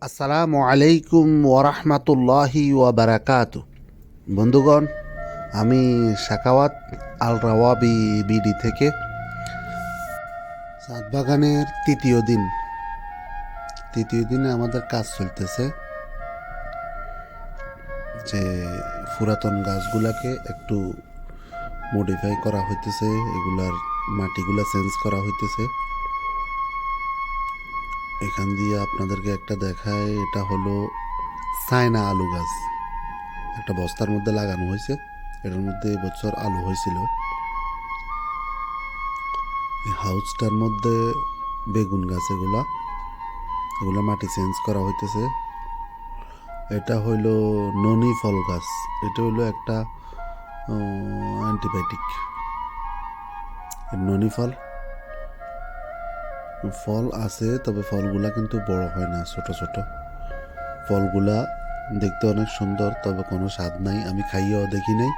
আসসালামু আলাইকুম ওরহমতুল্লাহি ওয়াবারাকাতু। বন্ধুগণ, আমি সাকাওয়াত আল রাওয়াবি বিডি থেকে সাত বাগানের তৃতীয় দিনে আমাদের কাজ চলতেছে যে পুরাতন গাছগুলাকে একটু মডিফাই করা হইতেছে, এগুলার মাটিগুলা চেঞ্জ করা হইতেছে। এখান দিয়ে আপনাদেরকে একটা দেখায়, এটা হলো চায়না আলু গাছ, একটা বস্তার মধ্যে লাগানো হয়েছে। এটার মধ্যে এবছর আলু হয়েছিল। এই হাউসটার মধ্যে বেগুন গাছ, এগুলা মাটি চেঞ্জ করা হইতেছে। এটা হইল ননি ফল গাছ, এটা হইলো একটা অ্যান্টিবায়োটিক। ননি ফল আছে, তবে ফলগুলা কিন্তু বড় হয় না, ছোট ছোট ফলগুলা দেখতে অনেক সুন্দর, তবে কোনো স্বাদ নাই। আমি খাইয়েও দেখি নাই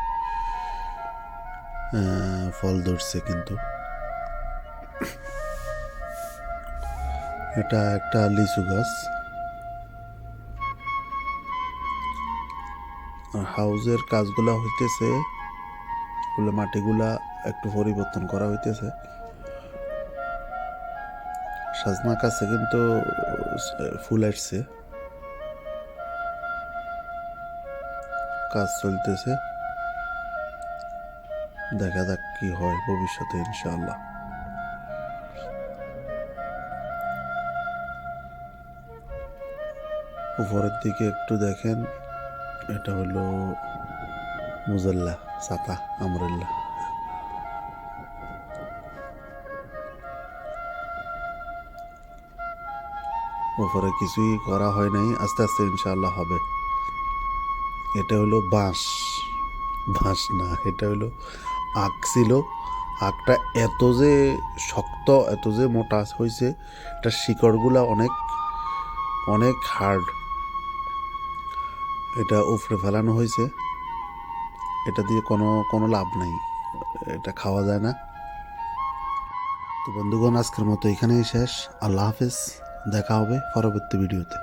ফল ধরছে কিন্তু। এটা একটা লিচু গাছ। আর হাউজের কাজগুলা হইতেছে, মাটিগুলা একটু পরিবর্তন করা হইতেছে। সাজনা গাছে কিন্তু ফুল আসছে, কাজ চলতেছে। দেখা যাক কি হয় ভবিষ্যতে, ইনশাআল্লাহ। উপরের দিকে একটু দেখেন, এটা হলো মুজাল্লা ছাতা, আমরেল্লা। উপরে কিছুই করা হয় নাই, আস্তে আস্তে ইনশাআল্লাহ হবে। এটা হলো বাঁশ না, এটা হলো আখ ছিল। আখটা এত যে শক্ত, এত যে মোটা হয়েছে, এটার শিকড়গুলা অনেক অনেক হার্ড। এটা উপরে ফেলানো হয়েছে, এটা দিয়ে কোনো লাভ নেই, এটা খাওয়া যায় না। তো বন্ধুগণ, আজকের মতো এখানেই শেষ। আল্লাহ হাফেজ, দেখা হবে পরবর্তী ভিডিওতে।